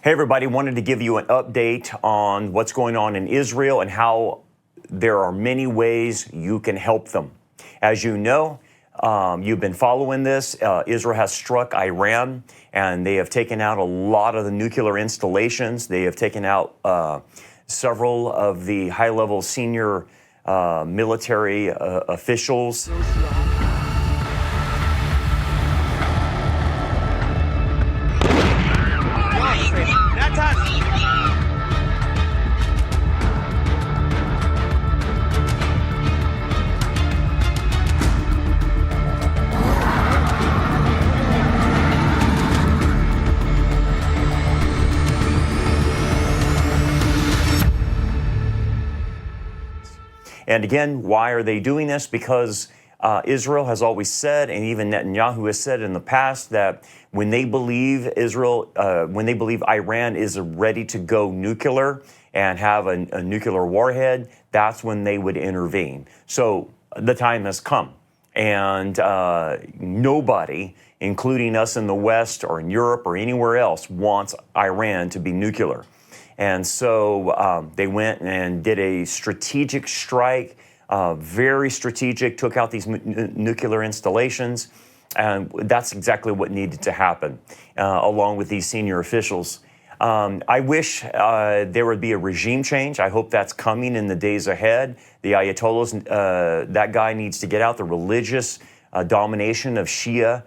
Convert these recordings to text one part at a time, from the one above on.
Hey everybody, wanted to give you an update on what's going on in Israel and how there are many ways you can help them. As you know, you've been following this. Israel has struck Iran and they have taken out a lot of the nuclear installations. They have taken out several of the high-level senior military officials. And again, why are they doing this? Because Israel has always said, and even Netanyahu has said in the past, that when they believe Iran is ready to go nuclear and have a nuclear warhead, that's when they would intervene. So the time has come. And nobody, including us in the West or in Europe or anywhere else, wants Iran to be nuclear. And so they went and did a strategic strike, very strategic, took out these nuclear installations. And that's exactly what needed to happen, along with these senior officials. I wish there would be a regime change. I hope that's coming in the days ahead. The Ayatollahs, that guy needs to get out. The religious domination of Shia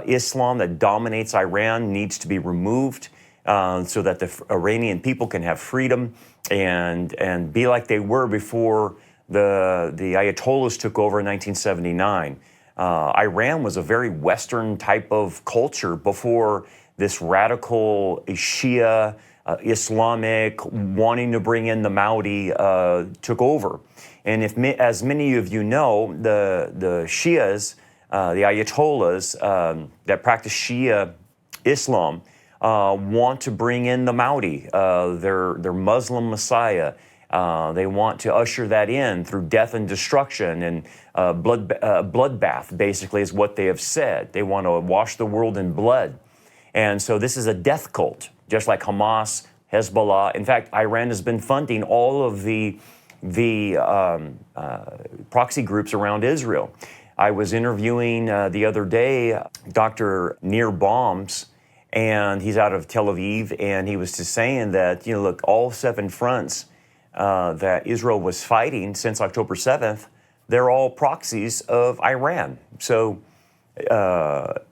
Islam that dominates Iran needs to be removed. So that the Iranian people can have freedom and be like they were before the Ayatollahs took over in 1979. Iran was a very Western type of culture before this radical Shia Islamic wanting to bring in the Mahdi took over. And as many of you know, the Shias, the Ayatollahs that practice Shia Islam, want to bring in the Mahdi, their Muslim Messiah. They want to usher that in through death and destruction and bloodbath, basically, is what they have said. They want to wash the world in blood. And so this is a death cult, just like Hamas, Hezbollah. In fact, Iran has been funding all of the proxy groups around Israel. I was interviewing the other day Dr. Nir Bombs, and he's out of Tel Aviv, and he was just saying that, look, all 7 fronts that Israel was fighting since October 7th, they're all proxies of Iran. So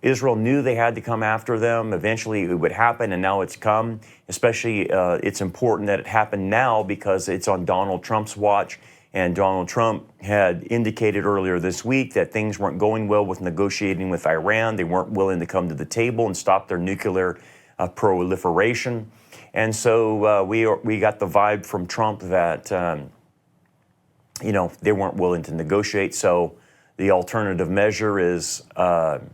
Israel knew they had to come after them. Eventually it would happen, and now it's come. Especially it's important that it happened now because it's on Donald Trump's watch. And Donald Trump had indicated earlier this week that things weren't going well with negotiating with Iran. They weren't willing to come to the table and stop their nuclear proliferation. And so we got the vibe from Trump that, they weren't willing to negotiate. So the alternative measure is let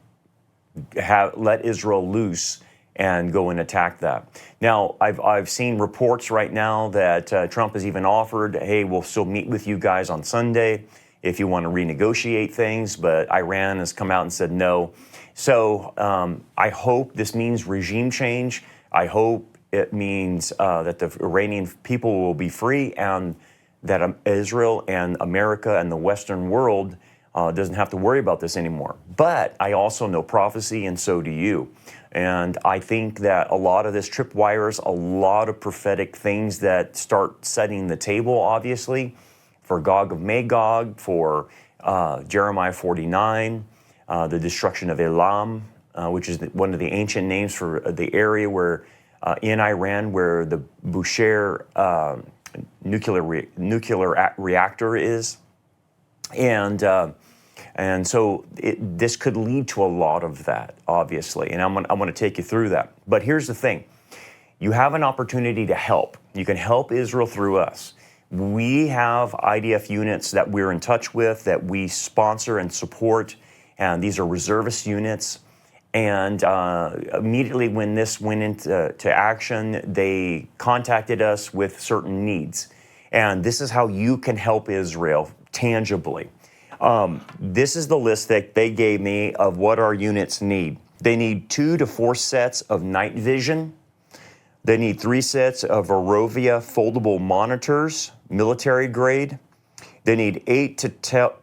Israel loose and go and attack that. Now, I've seen reports right now that Trump has even offered, hey, we'll still meet with you guys on Sunday if you want to renegotiate things, but Iran has come out and said no. So I hope this means regime change. I hope it means that the Iranian people will be free and that Israel and America and the Western world doesn't have to worry about this anymore. But I also know prophecy, and so do you. And I think that a lot of this tripwires, a lot of prophetic things that start setting the table, obviously, for Gog-Magog, for Jeremiah 49, the destruction of Elam, which is one of the ancient names for the area where in Iran where the Bushehr nuclear reactor is. And so this could lead to a lot of that, obviously, and I'm going to take you through that. But here's the thing. You have an opportunity to help. You can help Israel through us. We have IDF units that we're in touch with, that we sponsor and support, and these are reservist units. And immediately when this went into action, they contacted us with certain needs. And this is how you can help Israel tangibly. This is the list that they gave me of what our units need. They need 2 to 4 sets of night vision. They need 3 sets of Arovia foldable monitors, military grade. They need 8 to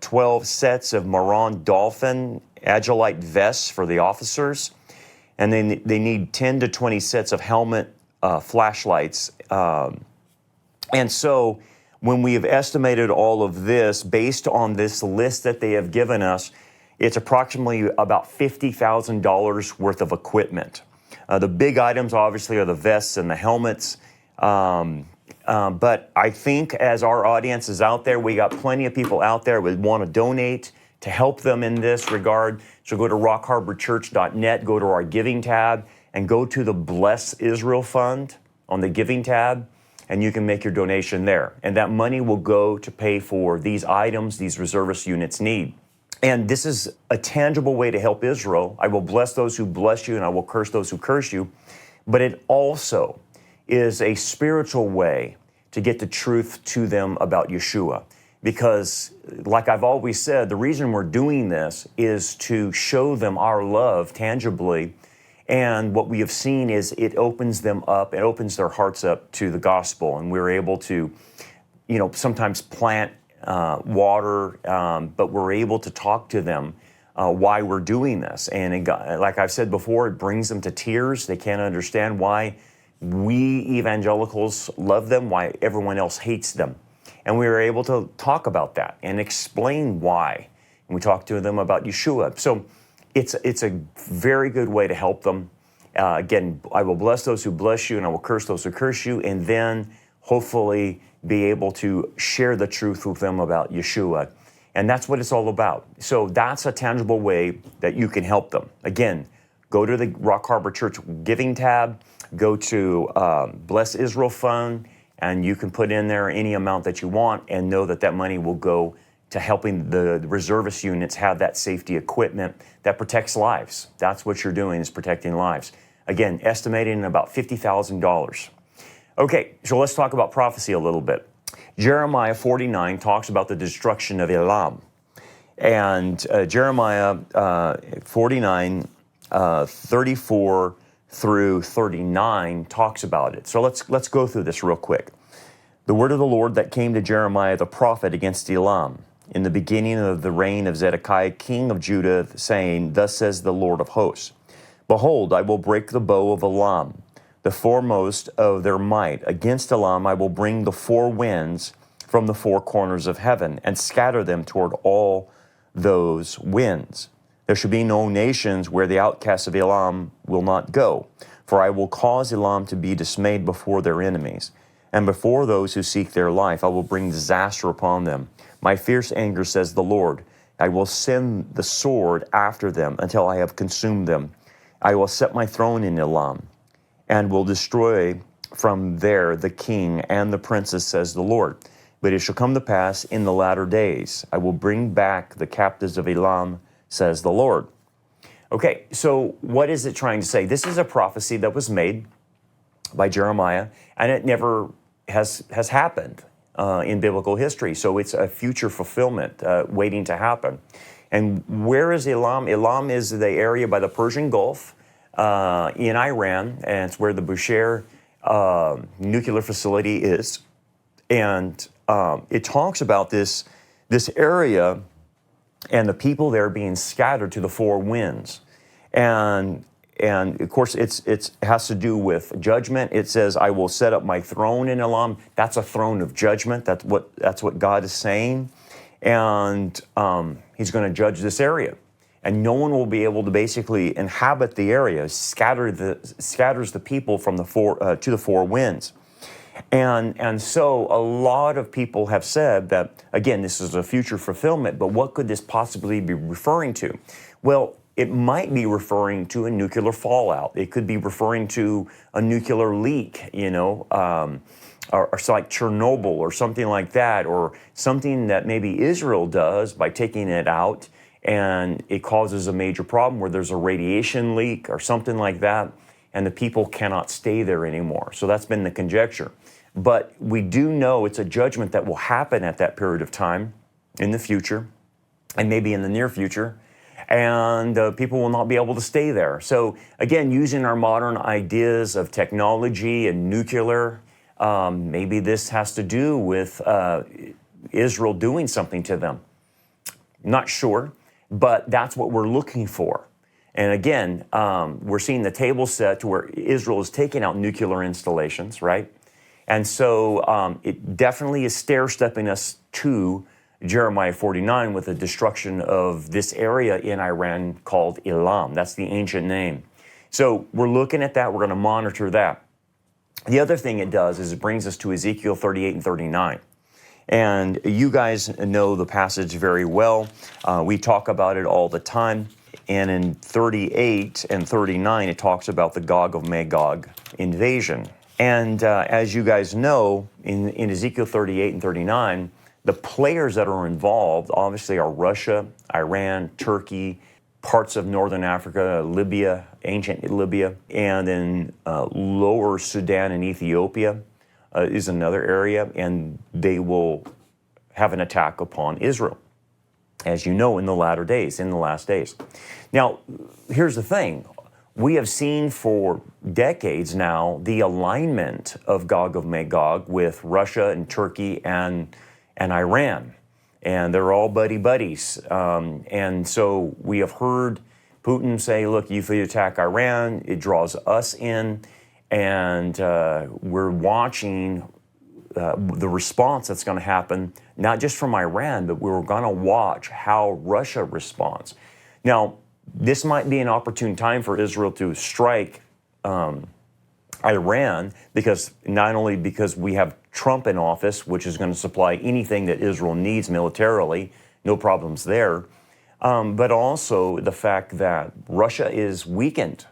12 sets of Maron Dolphin Agilite vests for the officers. And then they need 10 to 20 sets of helmet flashlights. And so when we have estimated all of this based on this list that they have given us, it's approximately about $50,000 worth of equipment. The big items obviously are the vests and the helmets. But I think as our audience is out there, we got plenty of people out there who want to donate to help them in this regard. So go to rockharborchurch.net, go to our giving tab, and go to the Bless Israel Fund on the giving tab, and you can make your donation there. And that money will go to pay for these items these reservist units need. And this is a tangible way to help Israel. I will bless those who bless you, and I will curse those who curse you. But it also is a spiritual way to get the truth to them about Yeshua. Because, like I've always said, the reason we're doing this is to show them our love tangibly. And what we have seen is it opens them up, it opens their hearts up to the gospel. And we're able to, sometimes plant water, but we're able to talk to them why we're doing this. And like I've said before, it brings them to tears. They can't understand why we evangelicals love them, why everyone else hates them. And we were able to talk about that and explain why. And we talked to them about Yeshua. So it's a very good way to help them. Again, I will bless those who bless you, and I will curse those who curse you, and then hopefully be able to share the truth with them about Yeshua. And that's what it's all about. So that's a tangible way that you can help them. Again, go to the Rock Harbor Church giving tab, go to Bless Israel Fund, and you can put in there any amount that you want and know that that money will go to helping the reservist units have that safety equipment that protects lives. That's what you're doing, is protecting lives. Again, estimating about $50,000. Okay, so let's talk about prophecy a little bit. Jeremiah 49 talks about the destruction of Elam. And Jeremiah 49, 34 through 39 talks about it. So let's go through this real quick. The word of the Lord that came to Jeremiah the prophet against Elam in the beginning of the reign of Zedekiah, king of Judah, saying, Thus says the Lord of hosts, Behold, I will break the bow of Elam, the foremost of their might. Against Elam I will bring the 4 winds from the 4 corners of heaven, and scatter them toward all those winds. There shall be no nations where the outcasts of Elam will not go, for I will cause Elam to be dismayed before their enemies, and before those who seek their life I will bring disaster upon them. My fierce anger, says the Lord, I will send the sword after them until I have consumed them. I will set my throne in Elam, and will destroy from there the king and the princess, says the Lord. But it shall come to pass in the latter days, I will bring back the captives of Elam, says the Lord. Okay, so what is it trying to say? This is a prophecy that was made by Jeremiah, and it never has happened in biblical history. So it's a future fulfillment waiting to happen. And where is Elam? Elam is the area by the Persian Gulf in Iran, and it's where the Bushehr nuclear facility is. And it talks about this area and the people there being scattered to the 4 winds. And of course, it has to do with judgment. It says, I will set up my throne in Elam. That's a throne of judgment. That's what God is saying. And he's going to judge this area. And no one will be able to basically inhabit the area, scatters the people from to the 4 winds. And so a lot of people have said that, again, this is a future fulfillment, but what could this possibly be referring to? Well, it might be referring to a nuclear fallout. It could be referring to a nuclear leak, or like Chernobyl or something like that, or something that maybe Israel does by taking it out, and it causes a major problem where there's a radiation leak or something like that, and the people cannot stay there anymore. So that's been the conjecture. But we do know it's a judgment that will happen at that period of time in the future, and maybe in the near future. and people will not be able to stay there. So again, using our modern ideas of technology and nuclear, maybe this has to do with Israel doing something to them. Not sure, but that's what we're looking for. And again, we're seeing the table set to where Israel is taking out nuclear installations, right? And so it definitely is stair-stepping us to Jeremiah 49 with the destruction of this area in Iran called Elam. That's the ancient name. So we're looking at that. We're going to monitor that. The other thing it does is it brings us to Ezekiel 38 and 39. And you guys know the passage very well. We talk about it all the time. And in 38 and 39, it talks about the Gog-Magog invasion. And as you guys know, in Ezekiel 38 and 39, the players that are involved obviously are Russia, Iran, Turkey, parts of northern Africa, Libya, ancient Libya, and in lower Sudan and Ethiopia is another area, and they will have an attack upon Israel, as you know, in the latter days, in the last days. Now, here's the thing. We have seen for decades now the alignment of Gog of Magog with Russia and Turkey and Iran. And they're all buddies. And so we have heard Putin say, look, if you attack Iran, it draws us in. And we're watching the response that's going to happen, not just from Iran, but we're going to watch how Russia responds. Now, this might be an opportune time for Israel to strike Iran, because not only because we have Trump in office, which is going to supply anything that Israel needs militarily, no problems there, but also the fact that Russia is weakened.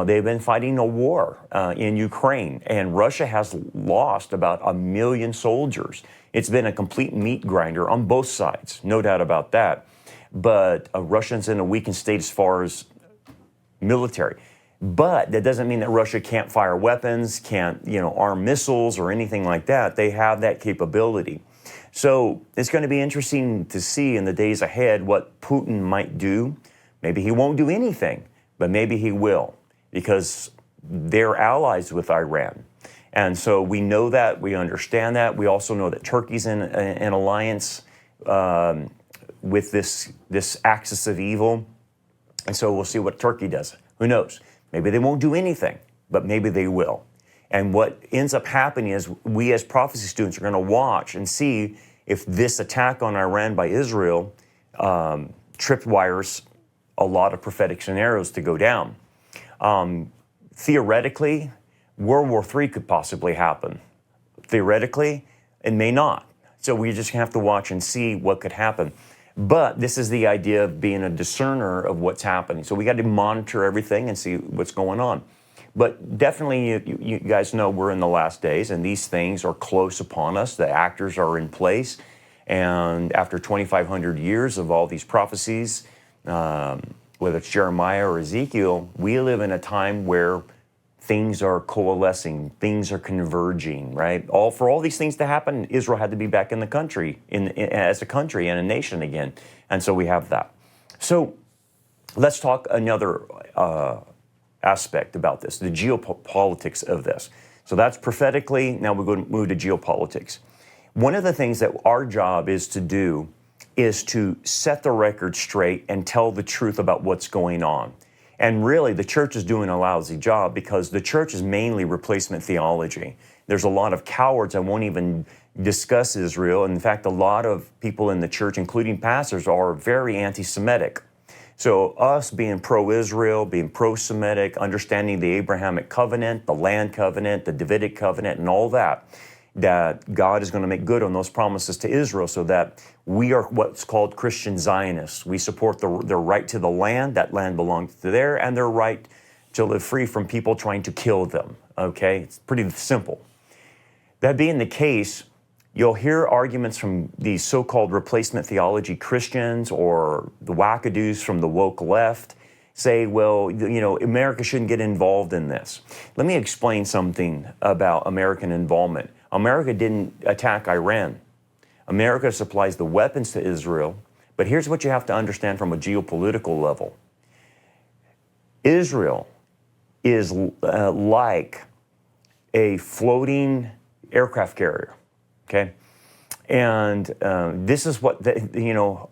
They've been fighting a war in Ukraine, and Russia has lost about 1 million soldiers. It's been a complete meat grinder on both sides, no doubt about that. But Russia's in a weakened state as far as military. But that doesn't mean that Russia can't fire weapons, can't, arm missiles or anything like that. They have that capability. So it's going to be interesting to see in the days ahead what Putin might do. Maybe he won't do anything, but maybe he will, because they're allies with Iran. And so we know that, we understand that. We also know that Turkey's in an alliance with this axis of evil. And so we'll see what Turkey does. Who knows? Maybe they won't do anything, but maybe they will. And what ends up happening is we as prophecy students are going to watch and see if this attack on Iran by Israel tripwires a lot of prophetic scenarios to go down. Theoretically, World War III could possibly happen. Theoretically, it may not. So we just have to watch and see what could happen. But this is the idea of being a discerner of what's happening. So we got to monitor everything and see what's going on. But definitely, you guys know we're in the last days, and these things are close upon us. The actors are in place. And after 2,500 years of all these prophecies, whether it's Jeremiah or Ezekiel, we live in a time where things are coalescing, things are converging, right? For all these things to happen, Israel had to be back in the country, as a country and a nation again. And so we have that. So let's talk another aspect about this, the geopolitics of this. So that's prophetically. Now we're going to move to geopolitics. One of the things that our job is to do is to set the record straight and tell the truth about what's going on. And really, the church is doing a lousy job because the church is mainly replacement theology. There's a lot of cowards that won't even discuss Israel. In fact, a lot of people in the church, including pastors, are very anti-Semitic. So us being pro-Israel, being pro-Semitic, understanding the Abrahamic covenant, the land covenant, the Davidic covenant, and all that God is going to make good on those promises to Israel, so that we are what's called Christian Zionists. We support their right to the land. That land belongs to them, and their right to live free from people trying to kill them. Okay? It's pretty simple. That being the case, you'll hear arguments from these so-called replacement theology Christians or the wackadoos from the woke left say, well, America shouldn't get involved in this. Let me explain something about American involvement. America didn't attack Iran. America supplies the weapons to Israel, But here's what you have to understand from a geopolitical level. Israel is like a floating aircraft carrier, okay? And this is what,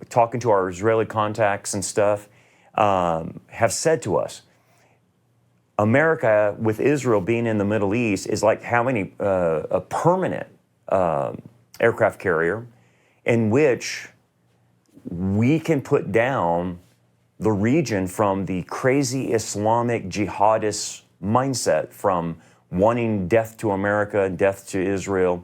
talking to our Israeli contacts and stuff, have said to us. America, with Israel being in the Middle East, is like having a permanent aircraft carrier in which we can put down the region from the crazy Islamic jihadist mindset, from wanting death to America, death to Israel,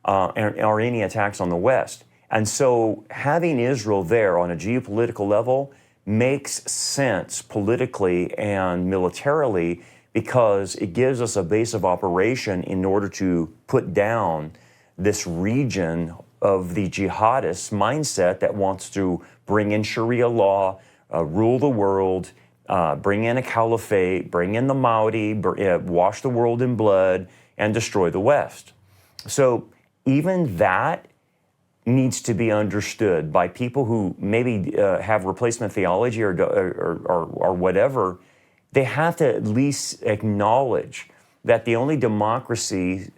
or any attacks on the West. And so having Israel there on a geopolitical level makes sense politically and militarily, because it gives us a base of operation in order to put down this region of the jihadist mindset that wants to bring in Sharia law, rule the world, bring in a caliphate, bring in the Mahdi, wash the world in blood, and destroy the West. So even that needs to be understood by people who maybe have replacement theology or whatever. They have to at least acknowledge that the only democracy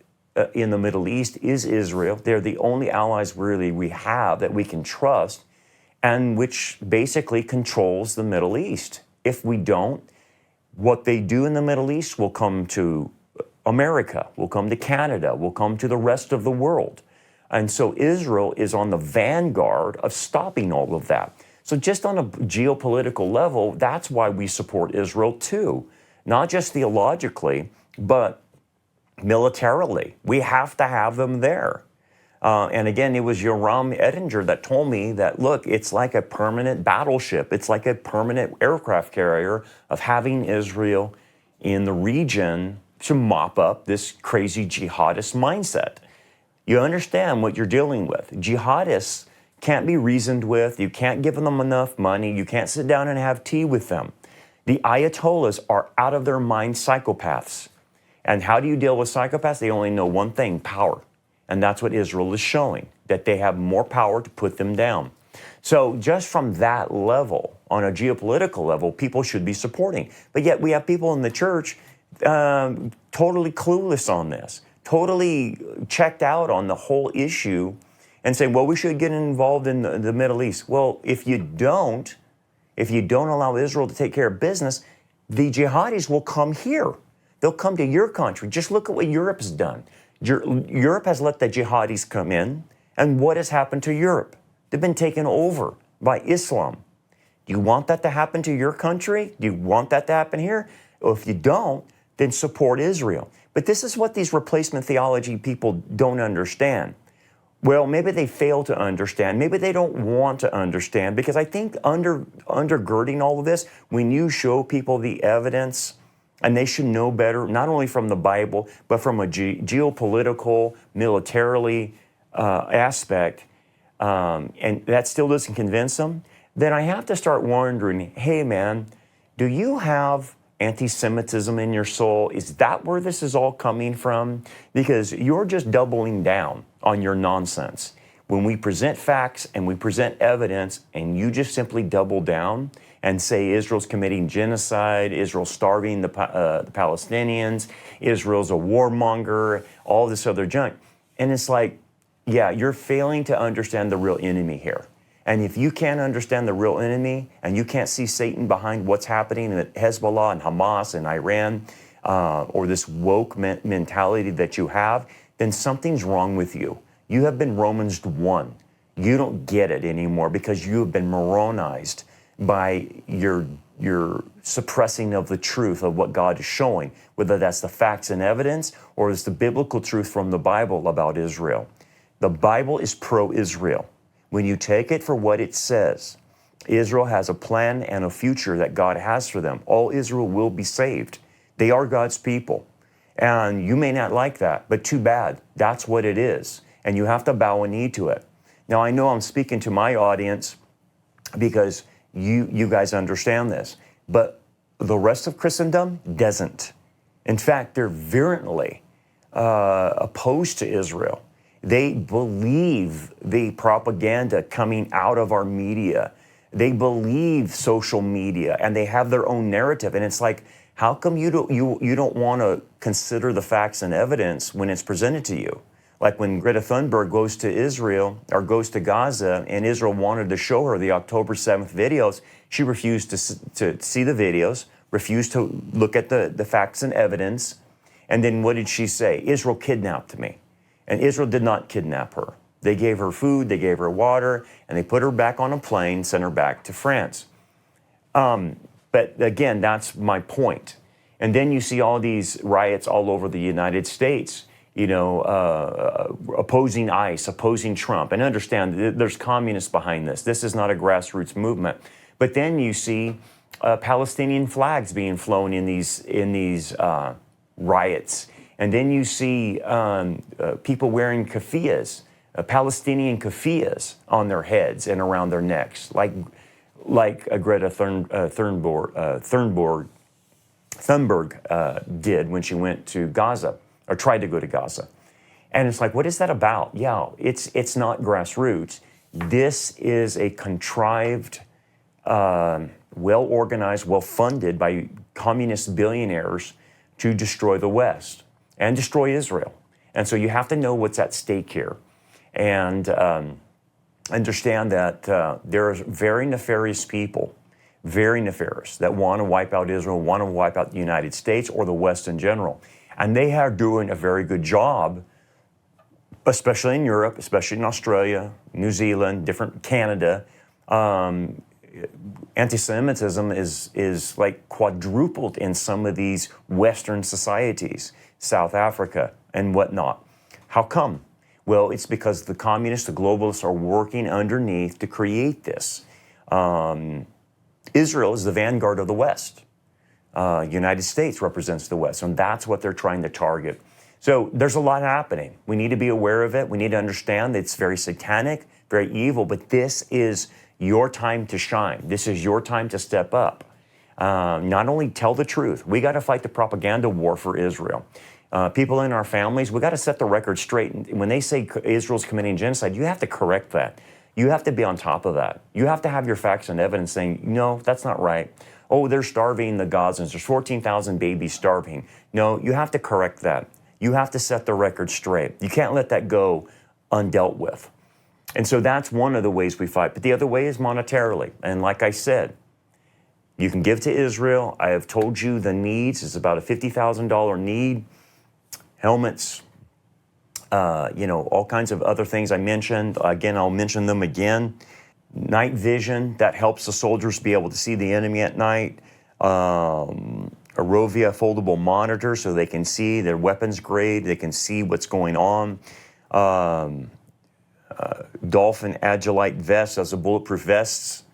in the Middle East is Israel. They're the only allies really we have that we can trust, and which basically controls the Middle East. If we don't, what they do in the Middle East will come to America, will come to Canada, will come to the rest of the world. And so Israel is on the vanguard of stopping all of that. So just on a geopolitical level, that's why we support Israel too. Not just theologically, but militarily. We have to have them there. And again, it was Yoram Ettinger that told me that, look, it's like a permanent battleship. It's like a permanent aircraft carrier of having Israel in the region to mop up this crazy jihadist mindset. You understand what you're dealing with. Jihadists can't be reasoned with. You can't give them enough money. You can't sit down and have tea with them. The Ayatollahs are out of their mind psychopaths. And how do you deal with psychopaths? They only know one thing: power. And that's what Israel is showing, that they have more power to put them down. So just from that level, on a geopolitical level, people should be supporting. But yet we have people in the church totally clueless on this, totally checked out on the whole issue, and say, well, we should get involved in the Middle East. Well, if you don't allow Israel to take care of business, the jihadis will come here. They'll come to your country. Just look at what Europe has done. Europe has let the jihadis come in, and what has happened to Europe? They've been taken over by Islam. Do you want that to happen to your country? Do you want that to happen here? Well, if you don't, then support Israel. But this is what these replacement theology people don't understand. Well, maybe they fail to understand. Maybe they don't want to understand, because I think undergirding all of this, when you show people the evidence, and they should know better, not only from the Bible, but from a geopolitical, militarily aspect, and that still doesn't convince them, then I have to start wondering, hey man, do you have anti-Semitism in your soul? Is that where this is all coming from? Because you're just doubling down on your nonsense. When we present facts and we present evidence, and you just simply double down and say Israel's committing genocide, Israel's starving the Palestinians, Israel's a warmonger, all this other junk. And it's like, yeah, you're failing to understand the real enemy here. And if you can't understand the real enemy, and you can't see Satan behind what's happening at Hezbollah and Hamas and Iran, or this woke mentality that you have, then something's wrong with you. You have been Romans 1. You don't get it anymore, because you have been Moronized by your suppressing of the truth of what God is showing, whether that's the facts and evidence or it's the biblical truth from the Bible about Israel. The Bible is pro-Israel. When you take it for what it says, Israel has a plan and a future that God has for them. All Israel will be saved. They are God's people. And you may not like that, but too bad. That's what it is. And you have to bow a knee to it. Now, I know I'm speaking to my audience because you guys understand this, but the rest of Christendom doesn't. In fact, they're virulently opposed to Israel. They believe the propaganda coming out of our media. They believe social media, and they have their own narrative. And it's like, how come you don't want to consider the facts and evidence when it's presented to you? Like when Greta Thunberg goes to Israel or goes to Gaza, and Israel wanted to show her the October 7th videos, she refused to see the videos, refused to look at the facts and evidence. And then what did she say? Israel kidnapped me. And Israel did not kidnap her. They gave her food, they gave her water, and they put her back on a plane, sent her back to France. But again, that's my point. And then you see all these riots all over the United States, opposing ICE, opposing Trump. And understand, there's communists behind this. This is not a grassroots movement. But then you see Palestinian flags being flown in these riots. And then you see people wearing keffiyehs, Palestinian keffiyehs on their heads and around their necks, like Greta Thunberg did when she went to Gaza, or tried to go to Gaza. And it's like, what is that about? Yeah, it's not grassroots. This is a contrived, well-organized, well-funded by communist billionaires to destroy the West and destroy Israel. And so you have to know what's at stake here, and understand that there are very nefarious people, very nefarious, that want to wipe out Israel, want to wipe out the United States or the West in general. And they are doing a very good job, especially in Europe, especially in Australia, New Zealand, different Canada. Anti-Semitism is like quadrupled in some of these Western societies, South Africa and whatnot. How come? Well, it's because the communists, the globalists are working underneath to create this. Israel is the vanguard of the West. United States represents the West, and that's what they're trying to target. So there's a lot happening. We need to be aware of it. We need to understand that it's very satanic, very evil, but this is your time to shine. This is your time to step up. Not only tell the truth, we got to fight the propaganda war for Israel. People in our families, we got to set the record straight. And when they say Israel's committing genocide, you have to correct that. You have to be on top of that. You have to have your facts and evidence saying, no, that's not right. Oh, they're starving the Gazans. There's 14,000 babies starving. No, you have to correct that. You have to set the record straight. You can't let that go undealt with. And so that's one of the ways we fight. But the other way is monetarily. And like I said, you can give to Israel. I have told you the needs. It's about a $50,000 need. Helmets, all kinds of other things I mentioned. Again, I'll mention them again. Night vision, that helps the soldiers be able to see the enemy at night. A Rovia foldable monitor so they can see their weapons grade. They can see what's going on. Dolphin Agilite vests, those are bulletproof vests,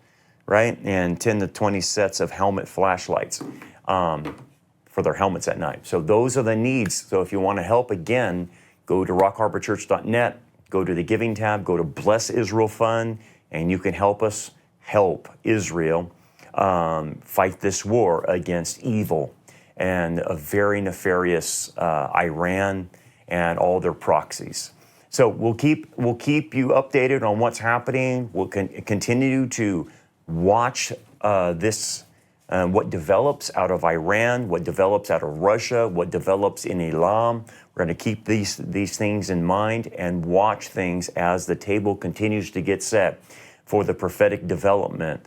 right? And 10 to 20 sets of helmet flashlights for their helmets at night. So those are the needs. So if you want to help, again, go to rockharborchurch.net, go to the giving tab, go to Bless Israel Fund, and you can help us help Israel fight this war against evil and a very nefarious Iran and all their proxies. So we'll keep you updated on what's happening. We'll continue to watch this, what develops out of Iran, what develops out of Russia, what develops in Elam. We're going to keep these things in mind and watch things as the table continues to get set for the prophetic development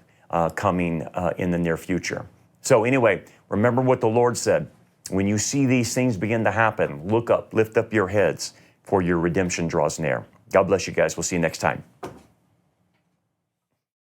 coming in the near future. So anyway, remember what the Lord said. When you see these things begin to happen, look up, lift up your heads, for your redemption draws near. God bless you guys. We'll see you next time.